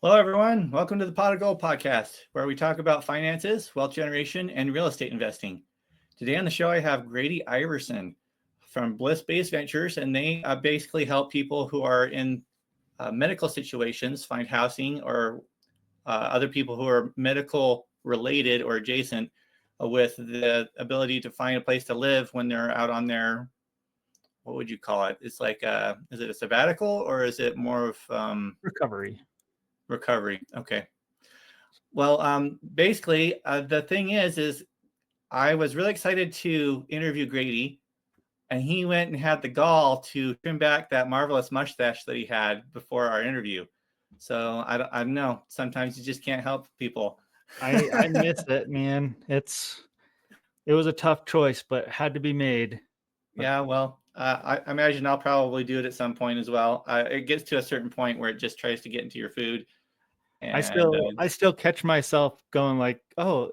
Hello, everyone. Welcome to the Pot of Gold podcast, where we talk about finances, wealth generation, and real estate investing. Today on the show, I have Gradey Iverson from Blissbase Ventures, and they basically help people who are in medical situations find housing, or other people who are medical related or adjacent with the ability to find a place to live when they're out on their, what would you call it? It's like, is it a sabbatical or is it more of recovery? Recovery. Okay. Well, basically, the thing is I was really excited to interview Gradey, and he went and had the gall to trim back that marvelous mustache that he had before our interview. So I don't know. Sometimes you just can't help people. I miss it, man. It was a tough choice, but had to be made. Yeah, well, I imagine I'll probably do it at some point as well. It gets to a certain point where it just tries to get into your food. And I still catch myself going like, oh,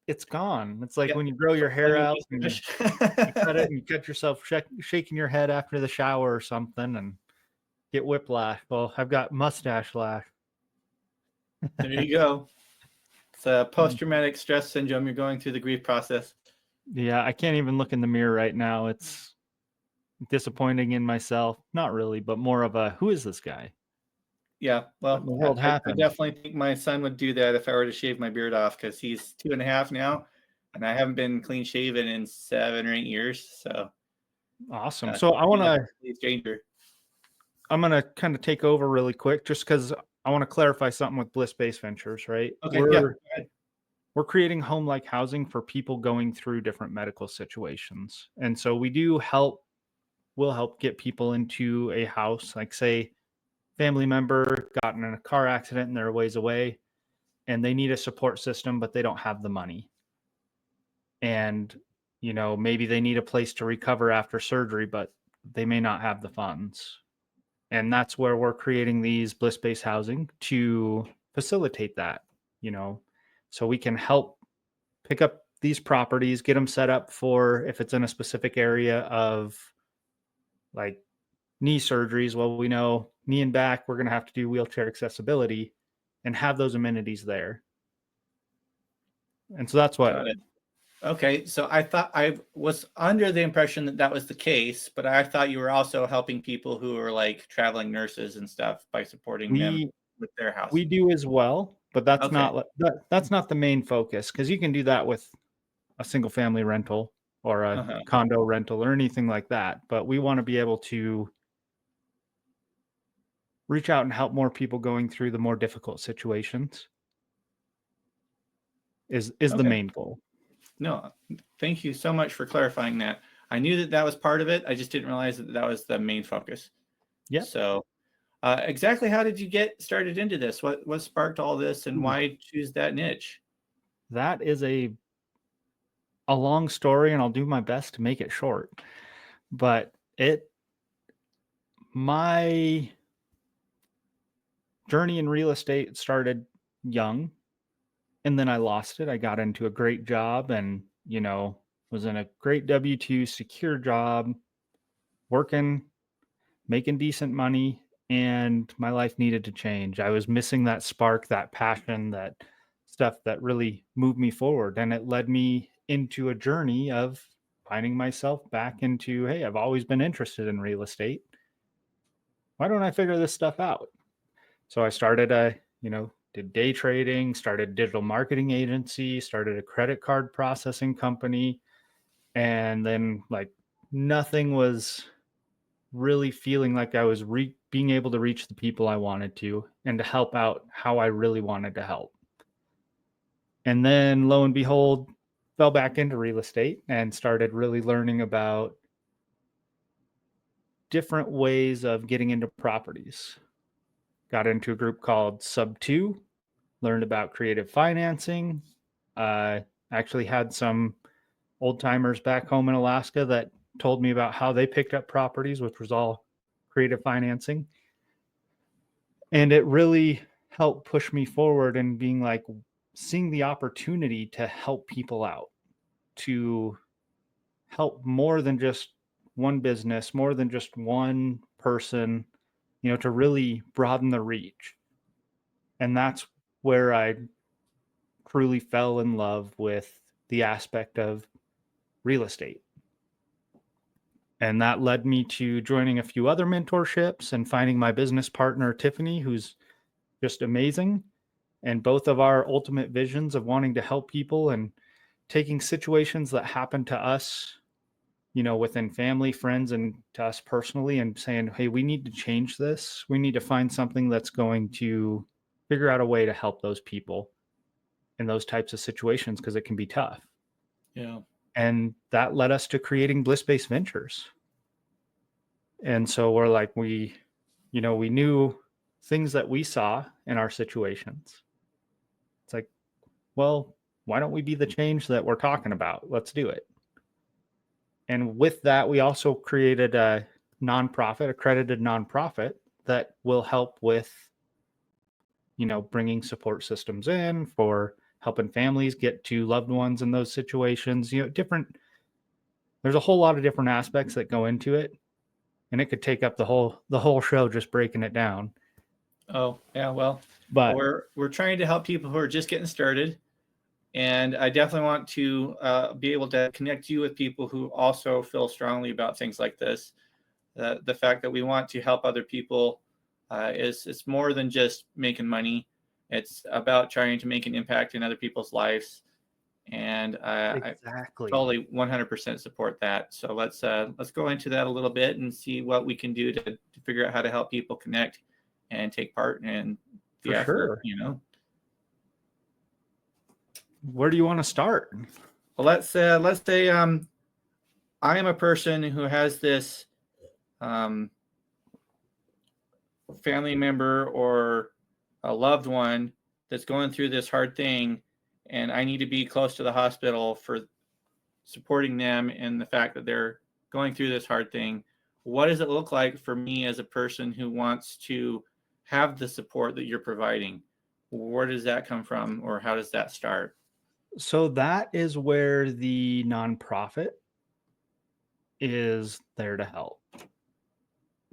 it's gone. It's like when you grow your hair out and you cut it and you catch yourself shaking your head after the shower or something and get whiplash. Well, I've got mustache lash. There you go. It's a post-traumatic stress syndrome. You're going through the grief process. Yeah, I can't even look in the mirror right now. It's disappointing in myself. Not really, but more of a, who is this guy? Yeah, well, I definitely think my son would do that if I were to shave my beard off, because he's 2.5 now, and I haven't been clean shaven in 7 or 8 years. So awesome. So I'm gonna kind of take over really quick, just because I want to clarify something with Blissbase Ventures, right? Okay. We're creating home-like housing for people going through different medical situations, and so we'll help get people into a house, like say family member got in a car accident and they're a ways away and they need a support system, but they don't have the money. And, maybe they need a place to recover after surgery, but they may not have the funds. And that's where we're creating these bliss-based housing to facilitate that, so we can help pick up these properties, get them set up for, if it's in a specific area of like knee surgeries. Well, we know knee and back, we're going to have to do wheelchair accessibility and have those amenities there. And so that's what. Okay. So I was under the impression that was the case, but I thought you were also helping people who are like traveling nurses and stuff by supporting them with their house. We do as well, but that's not the main focus, because you can do that with a single family rental or a condo rental or anything like that. But we want to be able to reach out and help more people going through the more difficult situations is the main goal. No, thank you so much for clarifying that. I knew that was part of it. I just didn't realize that was the main focus. Yeah. So exactly how did you get started into this? What sparked all this, and why choose that niche? That is a long story, and I'll do my best to make it short. But my journey in real estate started young, and then I lost it. I got into a great job and, was in a great W-2 secure job, working, making decent money, and my life needed to change. I was missing that spark, that passion, that stuff that really moved me forward. And it led me into a journey of finding myself back into, hey, I've always been interested in real estate. Why don't I figure this stuff out? So I started did day trading, started a digital marketing agency, started a credit card processing company. And then nothing was really feeling like I was being able to reach the people I wanted to and to help out how I really wanted to help. And then lo and behold, fell back into real estate and started really learning about different ways of getting into properties. Got into a group called Sub 2, learned about creative financing. Actually had some old timers back home in Alaska that told me about how they picked up properties, which was all creative financing. And it really helped push me forward and being seeing the opportunity to help people out, to help more than just one business, more than just one person, to really broaden the reach. And that's where I truly fell in love with the aspect of real estate. And that led me to joining a few other mentorships and finding my business partner, Tiffany, who's just amazing. And both of our ultimate visions of wanting to help people and taking situations that happen to us, within family, friends, and to us personally, and saying, hey, we need to change this. We need to find something that's going to figure out a way to help those people in those types of situations, because it can be tough. Yeah. And that led us to creating Blissbase Ventures. And so we're like, we knew things that we saw in our situations. It's like, well, why don't we be the change that we're talking about? Let's do it. And with that, we also created a nonprofit, accredited nonprofit that will help with, bringing support systems in for helping families get to loved ones in those situations. There's a whole lot of different aspects that go into it, and it could take up the whole show just breaking it down. Oh, yeah. Well, But we're trying to help people who are just getting started. And I definitely want to be able to connect you with people who also feel strongly about things like this. The fact that we want to help other people it's more than just making money. It's about trying to make an impact in other people's lives. And exactly. I totally 100% support that. So let's go into that a little bit and see what we can do to figure out how to help people connect and take part in the effort. Sure. Where do you want to start? Well, let's say I am a person who has this family member or a loved one that's going through this hard thing, and I need to be close to the hospital for supporting them in the fact that they're going through this hard thing. What does it look like for me as a person who wants to have the support that you're providing? Where does that come from, or how does that start? So that is where the nonprofit is there to help.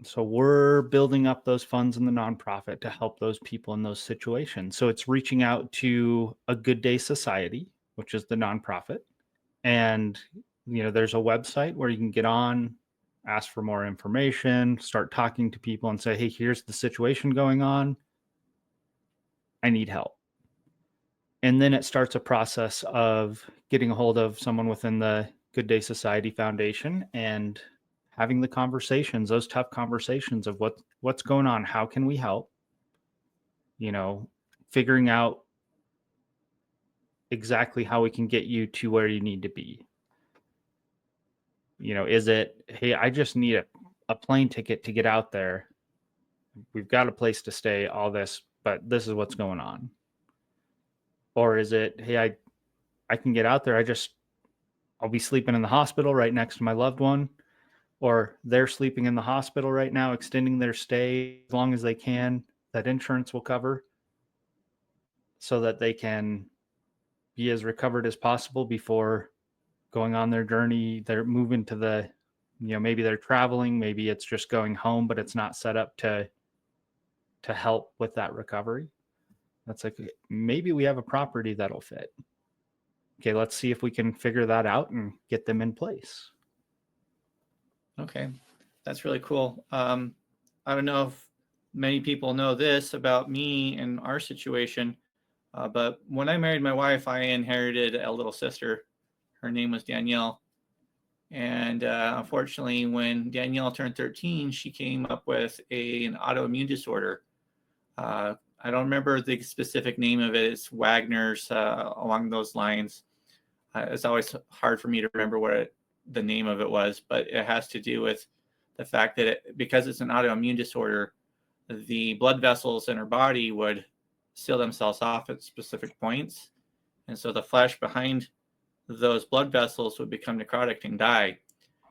So we're building up those funds in the nonprofit to help those people in those situations. So it's reaching out to a Good Day Society, which is the nonprofit. And, there's a website where you can get on, ask for more information, start talking to people and say, hey, here's the situation going on. I need help. And then it starts a process of getting a hold of someone within the Good Day Society Foundation and having the conversations, those tough conversations of what's going on, how can we help, figuring out exactly how we can get you to where you need to be. Is it, hey, I just need a plane ticket to get out there. We've got a place to stay, all this, but this is what's going on. Or is it, hey, I can get out there. I'll be sleeping in the hospital right next to my loved one, or they're sleeping in the hospital right now, extending their stay as long as they can, that insurance will cover, so that they can be as recovered as possible before going on their journey. They're moving to the, maybe they're traveling, maybe it's just going home, but it's not set up to help with that recovery. That's like, maybe we have a property that'll fit. Okay, let's see if we can figure that out and get them in place. Okay, that's really cool. I don't know if many people know this about me and our situation, but when I married my wife, I inherited a little sister. Her name was Danielle. And unfortunately, when Danielle turned 13, she came up with an autoimmune disorder. I don't remember the specific name of it. It's Wagner's, along those lines. It's always hard for me to remember what the name of it was, but it has to do with the fact that because it's an autoimmune disorder, the blood vessels in her body would seal themselves off at specific points. And so the flesh behind those blood vessels would become necrotic and die.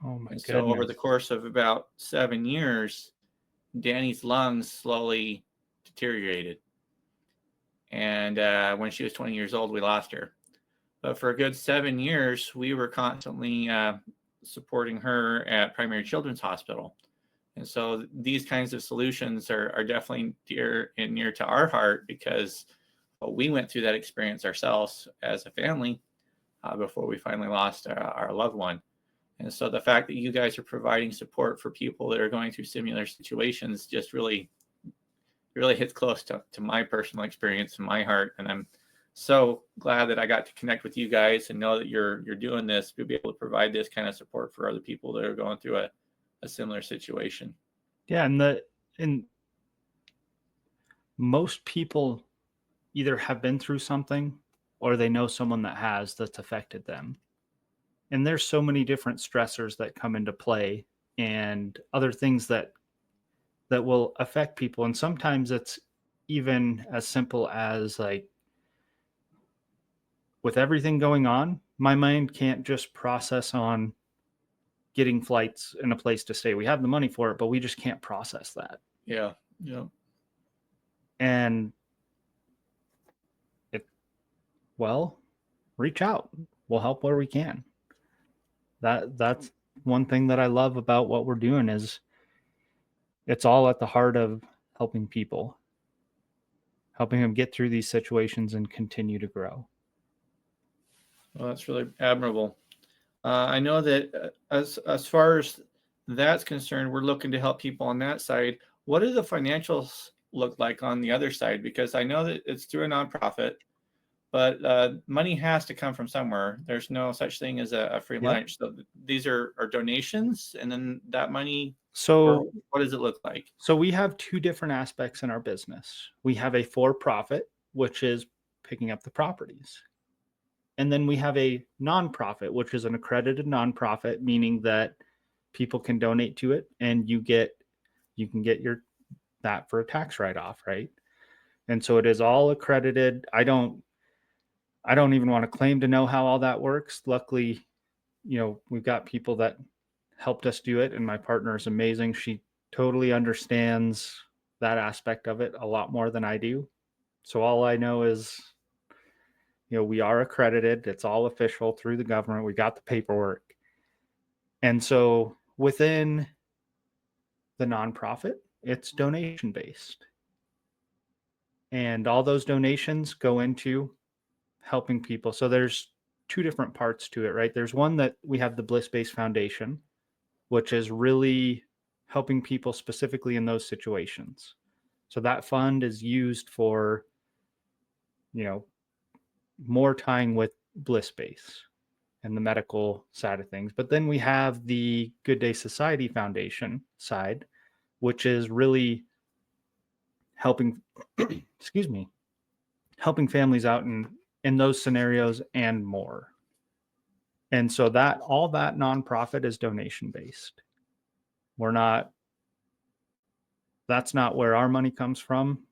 Oh my goodness. So over the course of about 7 years, Danny's lungs slowly deteriorated. And when she was 20 years old, we lost her. But for a good 7 years, we were constantly supporting her at Primary Children's Hospital. And so these kinds of solutions are definitely dear and near to our heart, because we went through that experience ourselves as a family before we finally lost our loved one. And so the fact that you guys are providing support for people that are going through similar situations just really hits close to my personal experience and my heart. And I'm so glad that I got to connect with you guys and know that you're doing this to be able to provide this kind of support for other people that are going through a similar situation. Yeah, and most people either have been through something or they know someone that has that's affected them. And there's so many different stressors that come into play and other things that will affect people. And sometimes it's even as simple as like, with everything going on, my mind can't just process on getting flights and a place to stay. We have the money for it, but we just can't process that. Yeah. And reach out. We'll help where we can. That's one thing that I love about what we're doing is it's all at the heart of helping people, helping them get through these situations and continue to grow. Well, that's really admirable. I know that as far as that's concerned, we're looking to help people on that side. What do the financials look like on the other side? Because I know that it's through a nonprofit, but money has to come from somewhere. There's no such thing as a free lunch. So these are donations, and then that money. So what does it look like? So we have two different aspects in our business. We have a for-profit, which is picking up the properties. And then we have a nonprofit, which is an accredited nonprofit, meaning that people can donate to it and you can get that for a tax write-off, right? And so it is all accredited. I don't even want to claim to know how all that works. Luckily, we've got people that helped us do it, and my partner is amazing. She totally understands that aspect of it a lot more than I do. So all I know is, we are accredited. It's all official through the government. We got the paperwork. And so within the nonprofit, it's donation based. And all those donations go into helping people. So there's two different parts to it, right? There's one that we have the Blissbase Foundation, which is really helping people specifically in those situations. So that fund is used for, more tying with Blissbase and the medical side of things. But then we have the Good Day Society Foundation side, which is really helping, helping families out in those scenarios and more. And so all that nonprofit is donation based. That's not where our money comes from.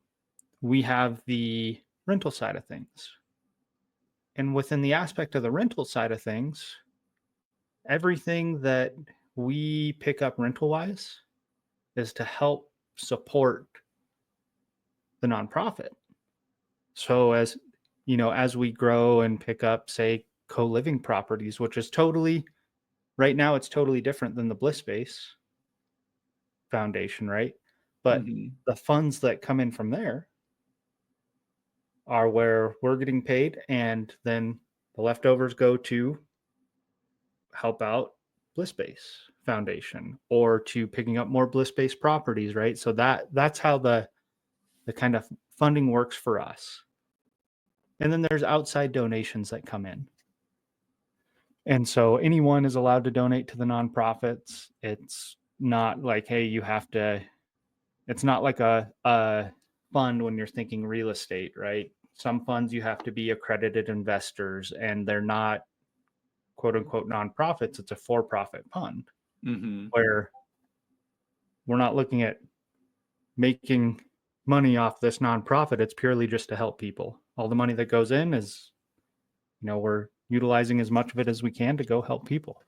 We have the rental side of things. And within the aspect of the rental side of things, everything that we pick up rental wise is to help support the nonprofit. So as we grow and pick up, say, co-living properties, which is right now it's totally different than the Blissbase Foundation, right? But the funds that come in from there are where we're getting paid, and then the leftovers go to help out Blissbase Foundation or to picking up more Blissbase properties, right? So that's how the kind of funding works for us. And then there's outside donations that come in. And so anyone is allowed to donate to the nonprofits. It's not like, hey, it's not like a fund when you're thinking real estate, right? Some funds you have to be accredited investors, and they're not quote unquote nonprofits. It's a for-profit fund where we're not looking at making money off this nonprofit. It's purely just to help people. All the money that goes in is, we're utilizing as much of it as we can to go help people.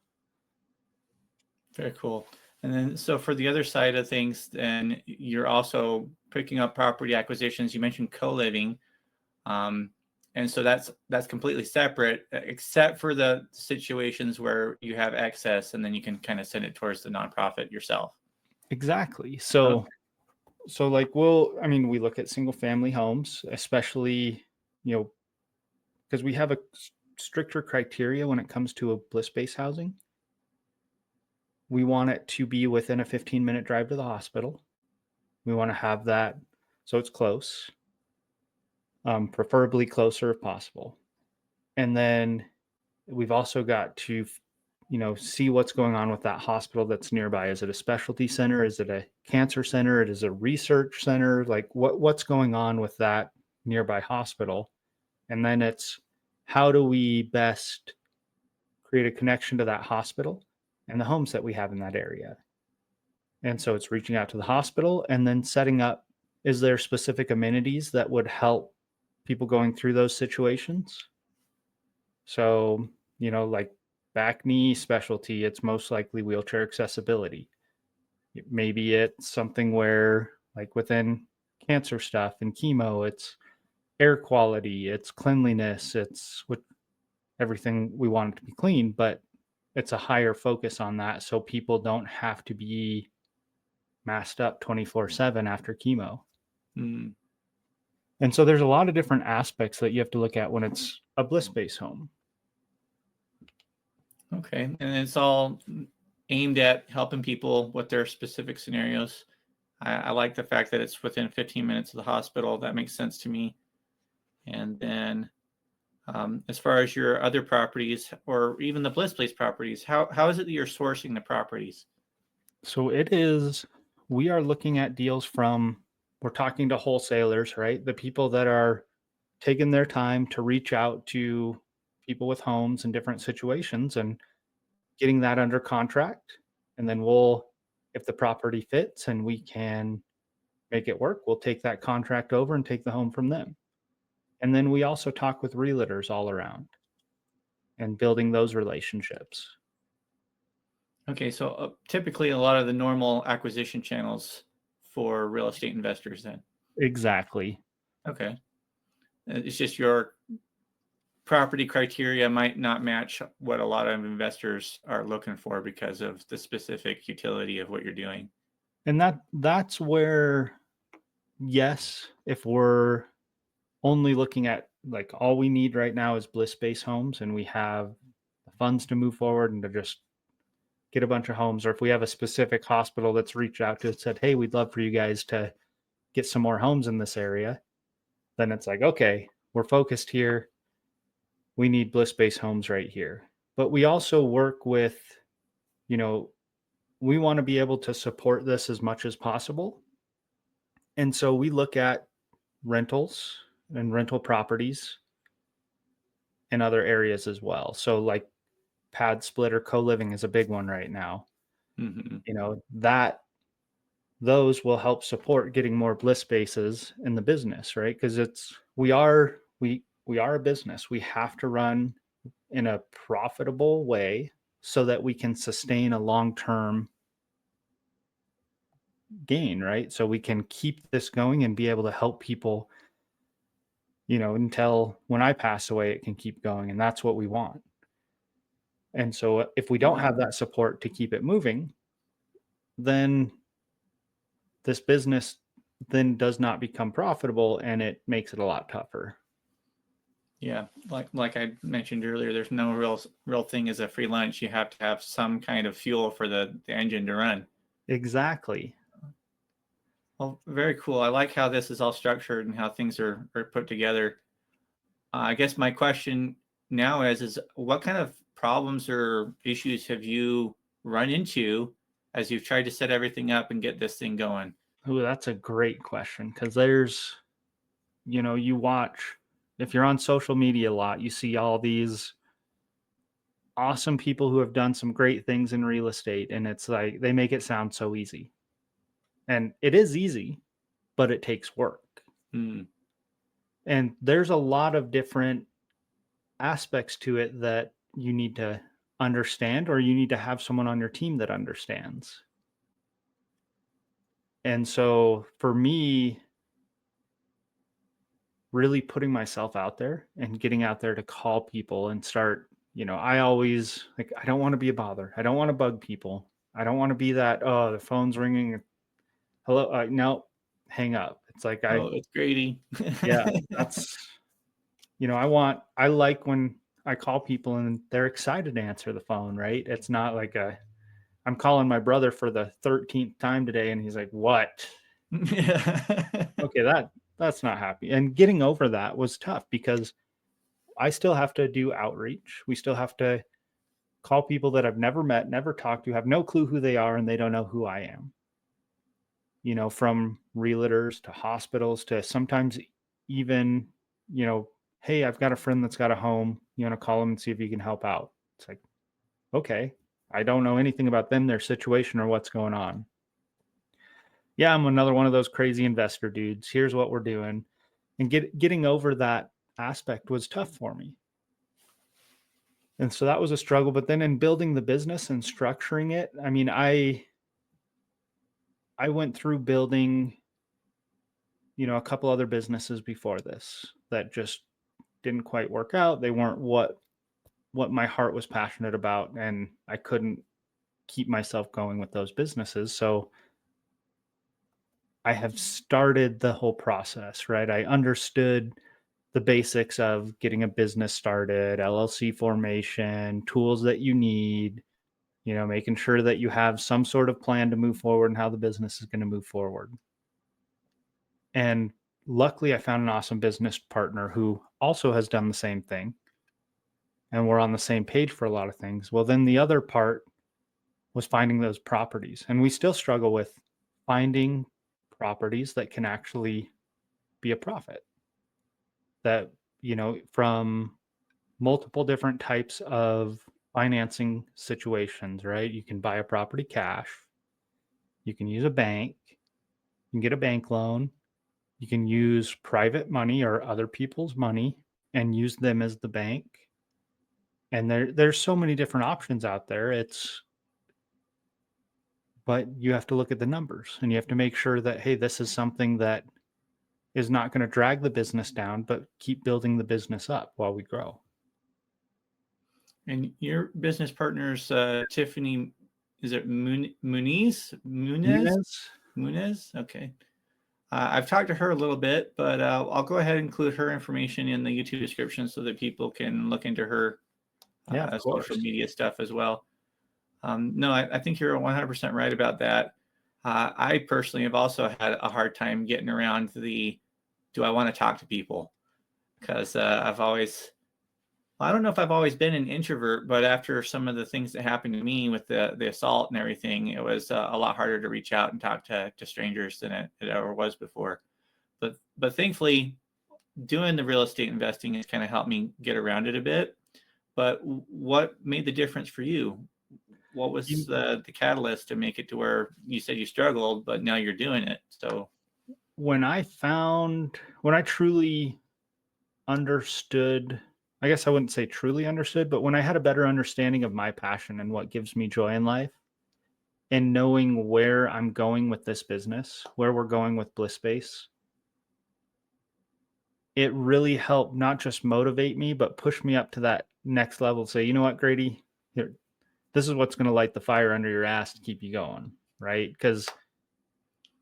Very cool. And then, so for the other side of things, then you're also picking up property acquisitions. You mentioned co-living. And so that's completely separate, except for the situations where you have excess and then you can kind of send it towards the nonprofit yourself. Exactly. So like we look at single family homes, especially, because we have a stricter criteria when it comes to a bliss-based housing. We want it to be within a 15-minute drive to the hospital. We want to have that so it's close, preferably closer if possible. And then we've also got to, see what's going on with that hospital that's nearby. Is it a specialty center? Is it a cancer center? It is a research center? Like what's going on with that nearby hospital? And then it's how do we best create a connection to that hospital and the homes that we have in that area? And so it's reaching out to the hospital and then setting up, is there specific amenities that would help people going through those situations? So, like back knee specialty, it's most likely wheelchair accessibility. Maybe it's something where, like within cancer stuff and chemo, it's air quality, it's cleanliness, it's with everything we want it to be clean, but it's a higher focus on that so people don't have to be masked up 24/7 after chemo. Mm. And so there's a lot of different aspects that you have to look at when it's a bliss-based home. Okay. And it's all aimed at helping people with their specific scenarios. I like the fact that it's within 15 minutes of the hospital. That makes sense to me. And then as far as your other properties or even the Blissbase properties, how is it that you're sourcing the properties? So we are looking at deals we're talking to wholesalers, right? The people that are taking their time to reach out to people with homes in different situations and getting that under contract. And then if the property fits and we can make it work, we'll take that contract over and take the home from them. And then we also talk with realtors all around and building those relationships. Okay, so typically a lot of the normal acquisition channels for real estate investors then. Exactly. Okay. It's just your property criteria might not match what a lot of investors are looking for because of the specific utility of what you're doing. And that's where, yes, if we're only looking at like all we need right now is bliss-based homes and we have the funds to move forward and to just get a bunch of homes, or if we have a specific hospital that's reached out to us and said, hey, we'd love for you guys to get some more homes in this area, then it's like, okay, we're focused here. We need bliss-based homes right here. But we also work with, we want to be able to support this as much as possible. And so we look at rentals and rental properties in other areas as well. So like pad split or co-living is a big one right now. Mm-hmm. Those will help support getting more bliss spaces in the business, right? Because we are a business. We have to run in a profitable way so that we can sustain a long-term gain, right? So we can keep this going and be able to help people, until when I pass away, it can keep going. And that's what we want. And so if we don't have that support to keep it moving, then this business then does not become profitable and it makes it a lot tougher. Yeah, like I mentioned earlier, there's no real thing as a free lunch. You have to have some kind of fuel for the engine to run. Exactly. Well, very cool. I like how this is all structured and how things are put together. I guess my question now is what kind of problems or issues have you run into as you've tried to set everything up and get this thing going? Oh, that's a great question because there's, you watch, if you're on social media a lot, you see all these awesome people who have done some great things in real estate. And it's like, they make it sound so easy. And it is easy, but it takes work. And there's a lot of different aspects to it that you need to understand, or you need to have someone on your team that understands. And so for me, really putting myself out there and getting out there to call people and start, I always like, I don't want to be a bother. I don't want to bug people. I don't want to be that, oh, the phone's ringing. Hello. No, hang up. It's like, Oh, it's Grady. yeah, that's, I like when I call people and they're excited to answer the phone, right? It's not like I'm calling my brother for the 13th time today and he's like, what? Yeah. Okay, that's not happy. And getting over that was tough because I still have to do outreach. We still have to call people that I've never met, never talked to, have no clue who they are, and they don't know who I am. From realtors to hospitals to sometimes even, hey, I've got a friend that's got a home. You want to call them and see if you can help out? It's like, okay, I don't know anything about them, their situation, or what's going on. Yeah, I'm another one of those crazy investor dudes. Here's what we're doing. And getting over that aspect was tough for me. And so that was a struggle. But then in building the business and structuring it, I mean, I went through building, a couple other businesses before this that just didn't quite work out. They weren't what my heart was passionate about, and I couldn't keep myself going with those businesses. So I have started the whole process, right? I understood the basics of getting a business started, LLC formation, tools that you need, making sure that you have some sort of plan to move forward and how the business is going to move forward. And luckily, I found an awesome business partner who also has done the same thing. And we're on the same page for a lot of things. Well, then the other part was finding those properties. And we still struggle with finding properties that can actually be a profit. That, from multiple different types of financing situations, right? You can buy a property cash. You can use a bank. You can get a bank loan. You can use private money or other people's money and use them as the bank. And there's so many different options out there. But you have to look at the numbers and you have to make sure that, hey, this is something that is not going to drag the business down, but keep building the business up while we grow. And your business partner's Tiffany, is it Muniz? Okay. I've talked to her a little bit, but I'll go ahead and include her information in the YouTube description so that people can look into her social media stuff as well. No, I think you're 100% right about that. I personally have also had a hard time getting around do I want to talk to people? Because I don't know if I've always been an introvert, but after some of the things that happened to me with the assault and everything, it was a lot harder to reach out and talk to strangers than it ever was before. But thankfully, doing the real estate investing has kind of helped me get around it a bit. But what made the difference for you? What was the catalyst to make it to where you said you struggled, but now you're doing it? So when I truly understood, I guess I wouldn't say truly understood, but when I had a better understanding of my passion and what gives me joy in life, and knowing where I'm going with this business, where we're going with Blissbase, it really helped not just motivate me, but push me up to that next level. Say, you know what, Grady, here, this is what's going to light the fire under your ass to keep you going, right? Because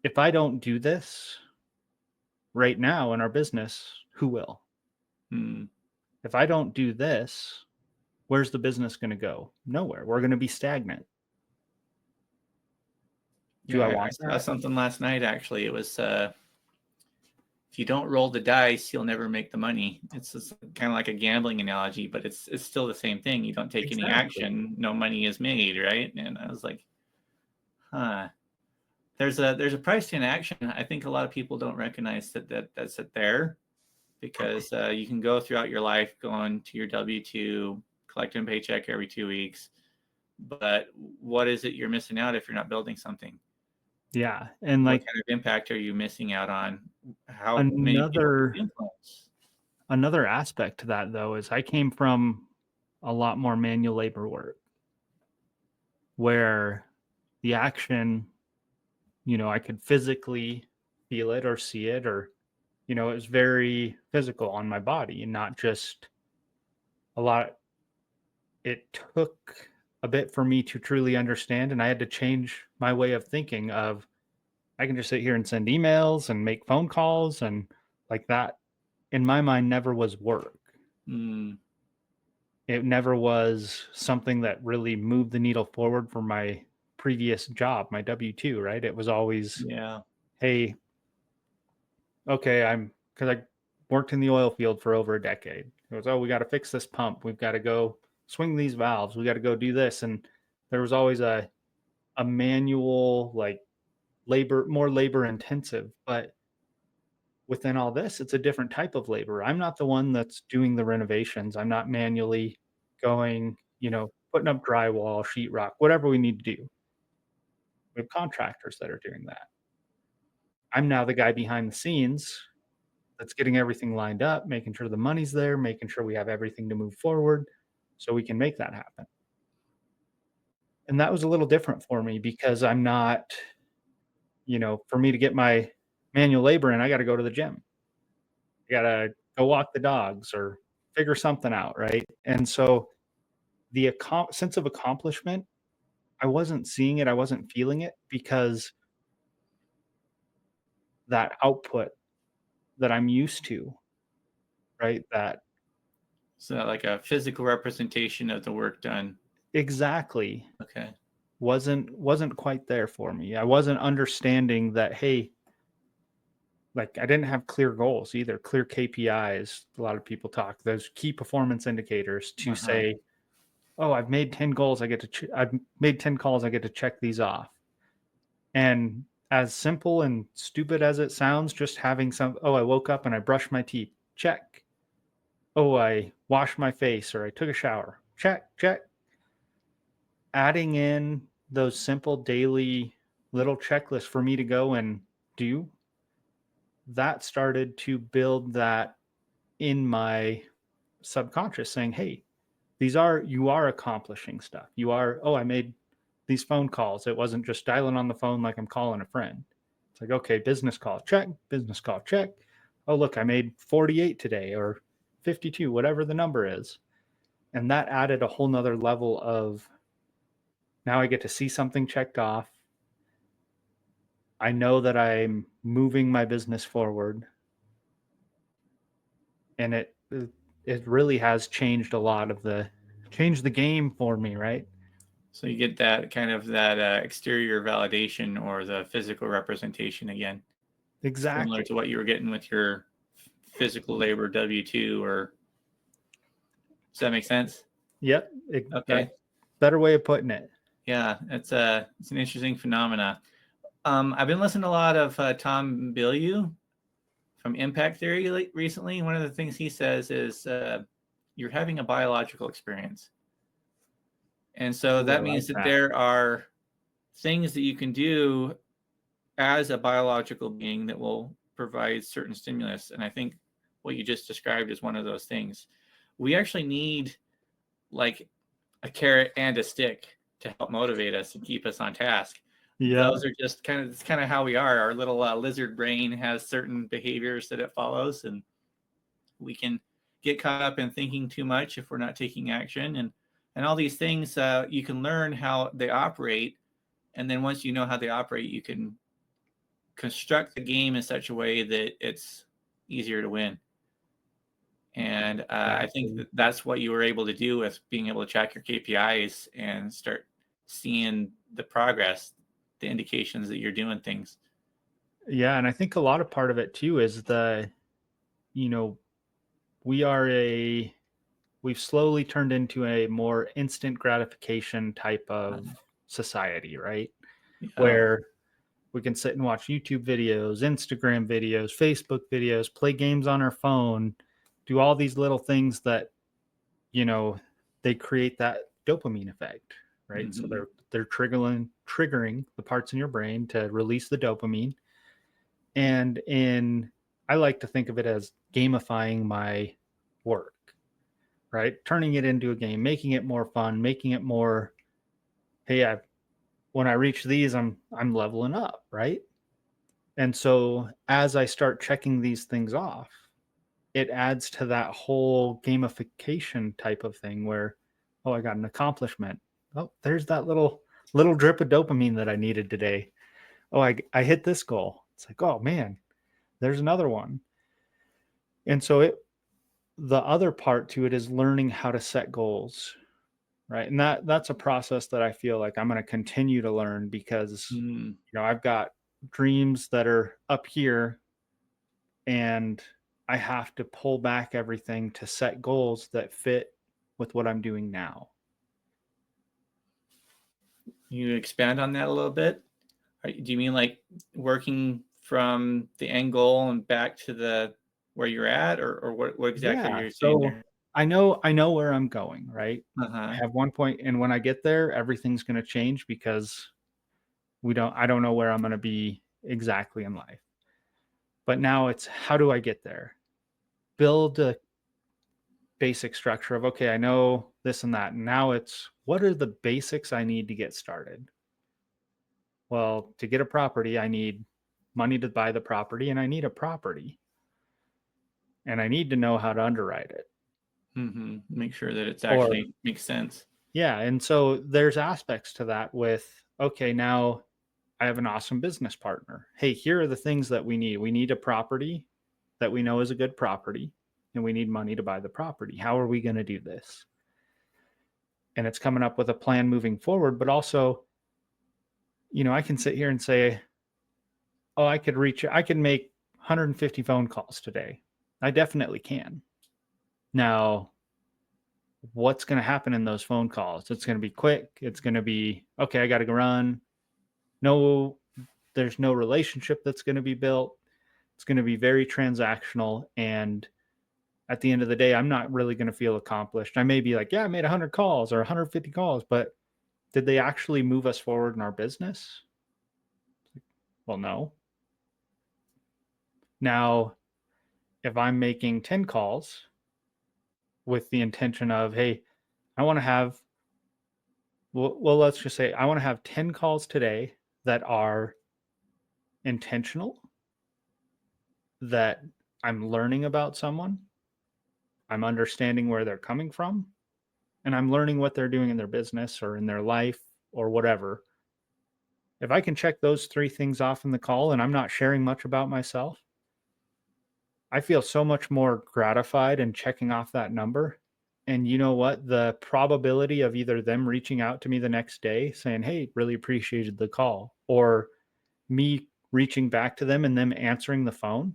if I don't do this right now in our business, who will? If I don't do this, where's the business going to go? Nowhere. We're going to be stagnant. Do I want I saw something last night, actually. It was, if you don't roll the dice, you'll never make the money. It's kind of like a gambling analogy, but it's still the same thing. You don't take any action, no money is made, right? And I was like, there's a price to inaction. I think a lot of people don't recognize that's it there, because you can go throughout your life going to your W-2, collecting a paycheck every 2 weeks, but what is it you're missing out if you're not building something? Yeah. And what kind of impact are you missing out on? How another aspect to that, though, is I came from a lot more manual labor work where the action, I could physically feel it or see it, or, it was very physical on my body and not just a lot. It took a bit for me to truly understand. And I had to change my way of thinking of, I can just sit here and send emails and make phone calls, and like that in my mind never was work. Mm, It never was something that really moved the needle forward for my previous job, my W-2, right? It was always, yeah. hey, okay, because I worked in the oil field for over a decade. It was, oh, we got to fix this pump. We've got to go swing these valves. We got to go do this. And there was always a manual, like more labor intensive. But within all this, it's a different type of labor. I'm not the one that's doing the renovations. I'm not manually going, putting up drywall, sheetrock, whatever we need to do. We have contractors that are doing that. I'm now the guy behind the scenes that's getting everything lined up, making sure the money's there, making sure we have everything to move forward so we can make that happen. And that was a little different for me because I'm not, for me to get my manual labor in, I got to go to the gym. I got to go walk the dogs or figure something out, right? And so the sense of accomplishment, I wasn't seeing it, I wasn't feeling it because that output that I'm used to, right? That So like a physical representation of the work done. exactly Okay. wasn't quite there for me. I wasn't understanding that, hey, like I didn't have clear goals either, clear KPIs. A lot of people talk those key performance indicators to say, oh, I've made 10 goals, I've made 10 calls, I get to check these off. And as simple and stupid as it sounds, just having I woke up and I brushed my teeth, check. Oh, I washed my face or I took a shower, check. Adding in those simple daily little checklists for me to go and do, that started to build that in my subconscious saying, hey, you are accomplishing stuff. I made these phone calls. It wasn't just dialing on the phone like I'm calling a friend. It's like, okay, business call, check, business call, check. Oh, look, I made 48 today or 52, whatever the number is. And that added a whole nother level of, now I get to see something checked off. I know that I'm moving my business forward. And it really has changed changed the game for me, right? So you get that kind of that exterior validation or the physical representation again, similar Exactly. to what you were getting with your physical labor W-2, or does that make sense? Yep. Okay. Better way of putting it. Yeah, it's an interesting phenomena. I've been listening to a lot of Tom Bilyeu from Impact Theory recently. One of the things he says is you're having a biological experience. And so that means that there are things that you can do as a biological being that will provide certain stimulus. And I think what you just described is one of those things. We actually need like a carrot and a stick to help motivate us and keep us on task. Yeah. Those are just it's kind of how we are. Our little lizard brain has certain behaviors that it follows, and we can get caught up in thinking too much if we're not taking action. And all these things, you can learn how they operate, and then once you know how they operate, you can construct the game in such a way that it's easier to win. And I think that's what you were able to do with being able to track your KPIs and start seeing the progress, the indications that you're doing things. Yeah. And I think a lot of part of it too is we've slowly turned into a more instant gratification type of society, right? Yeah. Where we can sit and watch YouTube videos, Instagram videos, Facebook videos, play games on our phone, do all these little things that, they create that dopamine effect, right? Mm-hmm. So they're triggering the parts in your brain to release the dopamine. And I like to think of it as gamifying my work, right? Turning it into a game, making it more fun, making it more, hey, when I reach these, I'm leveling up, right? And so as I start checking these things off, it adds to that whole gamification type of thing where, oh, I got an accomplishment. oh, there's that little drip of dopamine that I needed today. Oh, I hit this goal. It's like, oh man, there's another one. And so the other part to it is learning how to set goals, right? And that's a process that I feel like I'm going to continue to learn because I've got dreams that are up here, and I have to pull back everything to set goals that fit with what I'm doing now. You expand on that a little bit? Do you mean like working from the end goal and back to where you're at, or what exactly are you saying there? I know where I'm going, right? Uh-huh. I have one point, and when I get there, everything's going to change because I don't know where I'm going to be exactly in life. But now it's, how do I get there? Build a basic structure of, okay, I know this and that. And now it's, what are the basics I need to get started? Well, to get a property, I need money to buy the property, and I need a property. And I need to know how to underwrite it. Make sure that it's actually makes sense. Yeah. And so there's aspects to that with, okay, now I have an awesome business partner. Hey, here are the things that we need. We need a property that we know is a good property, and we need money to buy the property. How are we going to do this? And it's coming up with a plan moving forward, but also, I can sit here and say, oh, I could make 150 phone calls today. I definitely can. Now, what's going to happen in those phone calls? It's going to be quick. It's going to be, okay, I got to go run. No, there's no relationship that's going to be built. It's going to be very transactional. And at the end of the day, I'm not really going to feel accomplished. I may be like, yeah, I made 100 calls or 150 calls, but did they actually move us forward in our business? Well, no. Now, if I'm making 10 calls with the intention of, hey, I want to have, well, let's just say I want to have 10 calls today that are intentional, that I'm learning about someone, I'm understanding where they're coming from, and I'm learning what they're doing in their business or in their life or whatever. If I can check those 3 things off in the call and I'm not sharing much about myself, I feel so much more gratified in checking off that number. And you know what? The probability of either them reaching out to me the next day saying, hey, really appreciated the call, or me reaching back to them and them answering the phone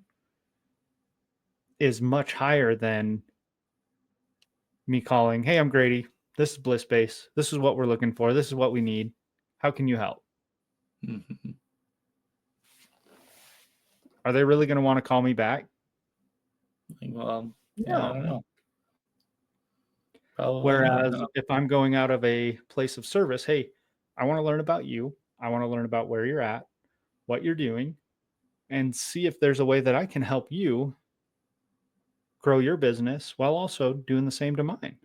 is much higher than me calling, hey, I'm Grady. This is Blissbase. This is what we're looking for. This is what we need. How can you help? Are they really going to want to call me back? Well, yeah, I don't know. Probably Whereas if I'm going out of a place of service, hey, I want to learn about you. I want to learn about where you're at, what you're doing, and see if there's a way that I can help you grow your business while also doing the same to mine.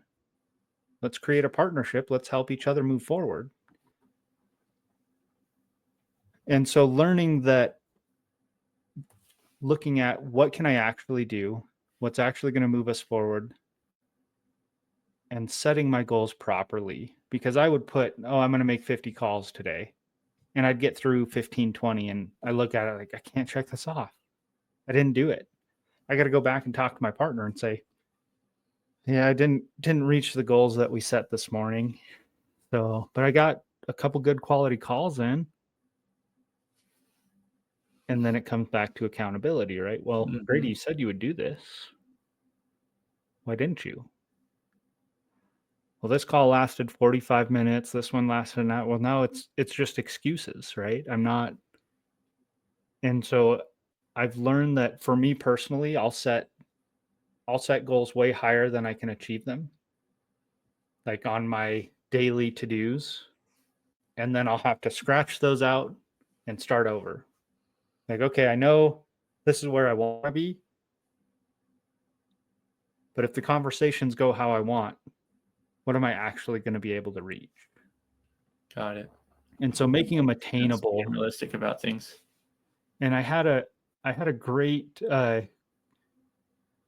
Let's create a partnership. Let's help each other move forward. And so learning that, looking at what can I actually do, what's actually going to move us forward, and setting my goals properly. Because I would put, oh, I'm going to make 50 calls today. And I'd get through 15, 20, and I look at it like, I can't check this off. I didn't do it. I got to go back and talk to my partner and say, yeah, I didn't reach the goals that we set this morning. So, but I got a couple good quality calls in. And then it comes back to accountability, right? Well, Grady, you said you would do this. Why didn't you? Well, this call lasted 45 minutes. This one lasted an hour. Well, now it's just excuses, right? I'm not. And so I've learned that for me personally, I'll set goals way higher than I can achieve them, like on my daily to-dos. And then I'll have to scratch those out and start over. Like, okay, I know this is where I want to be, but if the conversations go how I want, what am I actually going to be able to reach? Got it. And so making them attainable, being realistic about things. And I had a great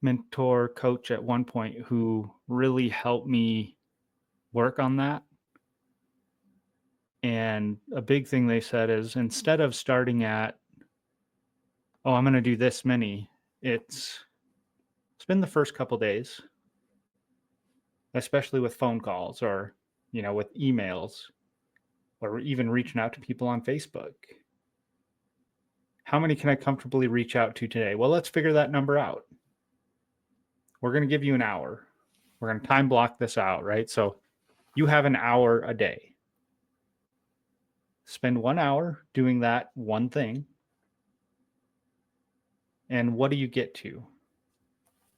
mentor coach at one point who really helped me work on that. And a big thing they said is instead of starting at, oh, I'm going to do this many, it's spend the first couple days, especially with phone calls or, with emails or even reaching out to people on Facebook. How many can I comfortably reach out to today? Well, let's figure that number out. We're going to give you an hour. We're going to time block this out, right? So you have an hour a day. Spend 1 hour doing that one thing. And what do you get to?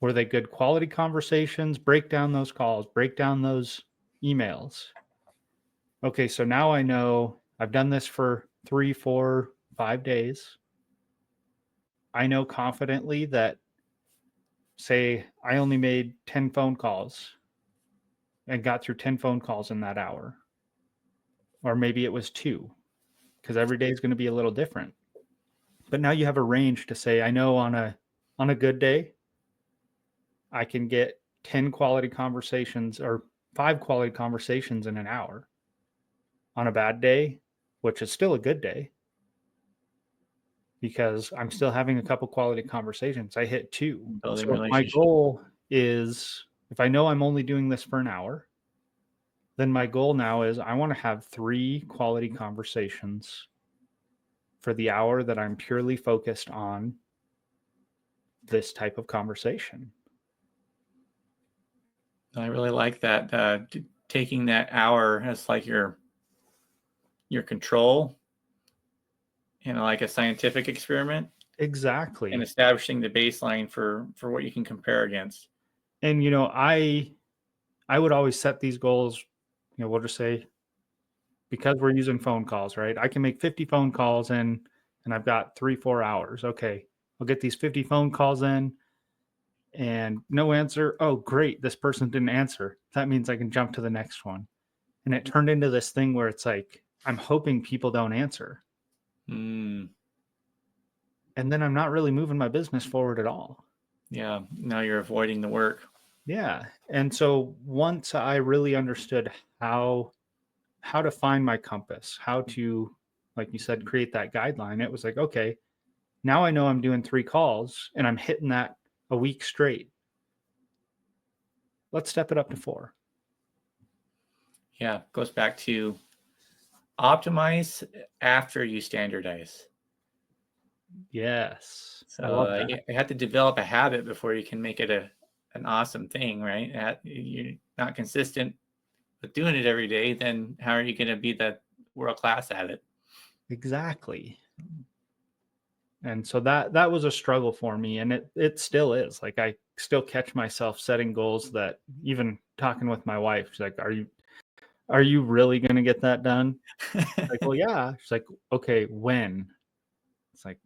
Were they good quality conversations? Break down those calls, break down those emails. Okay, so now I know I've done this for 3, 4, 5 days. I know confidently that, say, I only made 10 phone calls and got through 10 phone calls in that hour. Or maybe it was 2, because every day is going to be a little different. But now you have a range to say, I know on a good day, I can get 10 quality conversations or 5 quality conversations in an hour. On a bad day, which is still a good day, because I'm still having a couple quality conversations, I hit 2. Building So if my relationship. goal is, if I know I'm only doing this for an hour, then my goal now is I want to have 3 quality conversations for the hour that I'm purely focused on this type of conversation. I really like that. Taking that hour as like your control in like a scientific experiment. Exactly. And establishing the baseline for what you can compare against. And I would always set these goals, we'll just say, because we're using phone calls, right? I can make 50 phone calls and I've got 3-4 hours. Okay, I'll get these 50 phone calls in and no answer. Oh, great, this person didn't answer. That means I can jump to the next one. And it turned into this thing where it's like, I'm hoping people don't answer. Mm. And then I'm not really moving my business forward at all. Yeah, now you're avoiding the work. Yeah. And so once I really understood how to find my compass, how to, like you said, create that guideline, it was like, okay, now I know I'm doing 3 calls and I'm hitting that a week straight. Let's step it up to 4. Yeah, goes back to optimize after you standardize. Yes. So I love that. you have to develop a habit before you can make it an awesome thing, right? You're not consistent with doing it every day, then how are you going to be the world class at it? Exactly. And so that was a struggle for me, and it still is. Like, I still catch myself setting goals that, even talking with my wife, she's like, are you really going to get that done? Like, well, yeah. She's like, okay, when? It's like,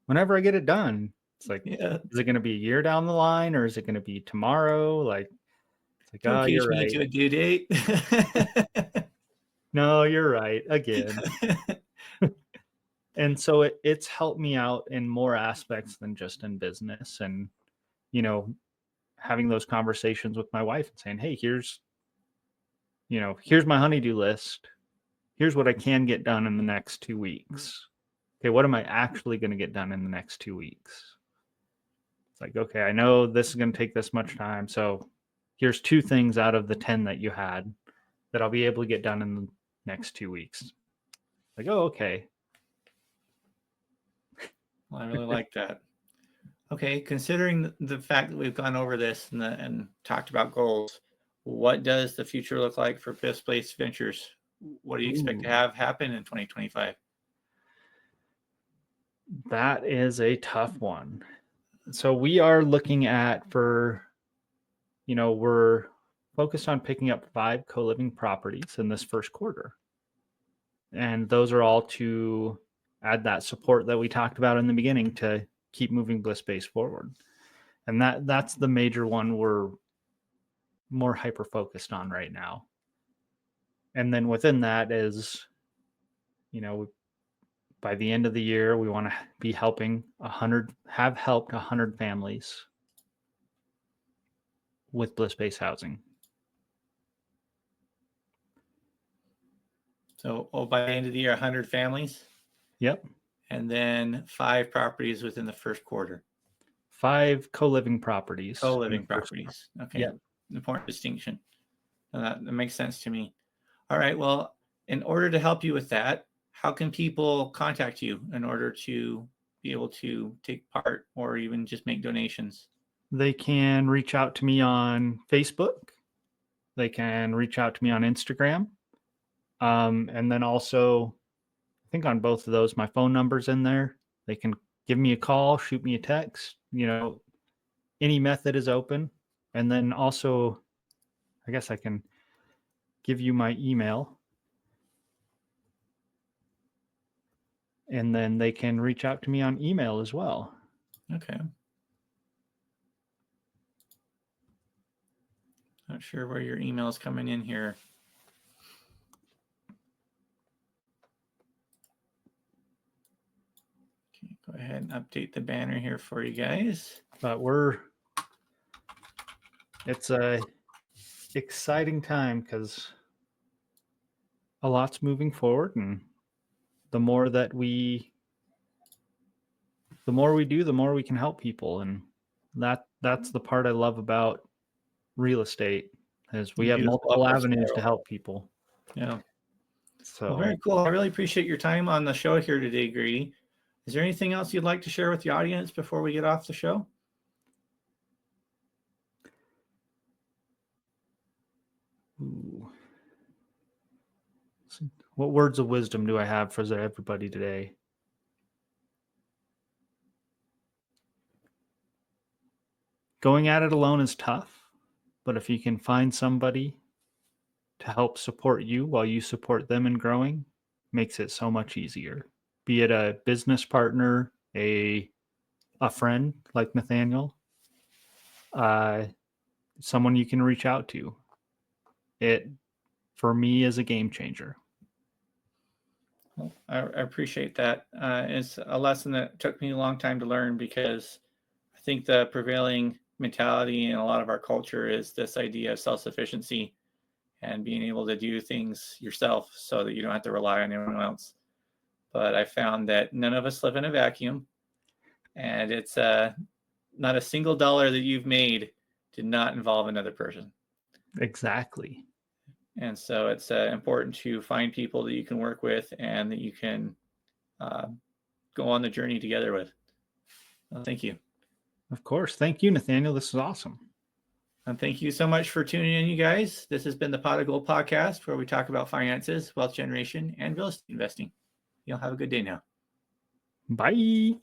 whenever I get it done. It's like, Yeah. is it going to be a year down the line, or is it going to be tomorrow? Like, it's like, Don't oh, cue you're me right. to a due date. No, you're right again. And so it's helped me out in more aspects than just in business. And, having those conversations with my wife and saying, hey, here's my honeydew list. Here's what I can get done in the next 2 weeks. Okay, what am I actually going to get done in the next 2 weeks? It's like, okay, I know this is going to take this much time. So here's 2 things out of the 10 that you had that I'll be able to get done in the next 2 weeks. Like, oh, okay. Well, I really like that. Okay, considering the fact that we've gone over this and talked about goals, what does the future look like for Blissbase Ventures? What do you expect to have happen in 2025? That is a tough one. So we are looking at we're focused on picking up 5 co-living properties in this first quarter. And those are all to add that support that we talked about in the beginning to keep moving Blissbase forward. And that's the major one we're more hyper focused on right now. And then within that is, by the end of the year, we want to be helping 100 families with Blissbase housing. So by the end of the year, 100 families. Yep. And then 5 properties within the first quarter. 5 co-living properties. Co-living properties. Okay. Yep. Important distinction. That makes sense to me. All right. Well, in order to help you with that, how can people contact you in order to be able to take part or even just make donations? They can reach out to me on Facebook. They can reach out to me on Instagram. And then also, I think on both of those, my phone number's in there. They can give me a call, shoot me a text. Any method is open. And then also, I guess I can give you my email. And then they can reach out to me on email as well. Okay. Not sure where your email is coming in here. Okay, go ahead and update the banner here for you guys. But it's a exciting time because a lot's moving forward, and the more we do, the more we can help people. And that's the part I love about real estate is we have multiple avenues to help people. Yeah. So well, very cool. I really appreciate your time on the show here today, Gradey. Is there anything else you'd like to share with the audience before we get off the show? Ooh. What words of wisdom do I have for everybody today? Going at it alone is tough, but if you can find somebody to help support you while you support them in growing, makes it so much easier. Be it a business partner, a friend like Nathaniel, someone you can reach out to. It, for me, is a game changer. Well, I appreciate that. It's a lesson that took me a long time to learn because I think the prevailing mentality in a lot of our culture is this idea of self-sufficiency and being able to do things yourself so that you don't have to rely on anyone else. But I found that none of us live in a vacuum, and it's not a single dollar that you've made did not involve another person. Exactly. And so it's important to find people that you can work with and that you can go on the journey together with. Well, thank you. Of course. Thank you, Nathaniel. This is awesome. And thank you so much for tuning in, you guys. This has been the Pot of Gold podcast, where we talk about finances, wealth generation, and real estate investing. You'll have a good day now. Bye.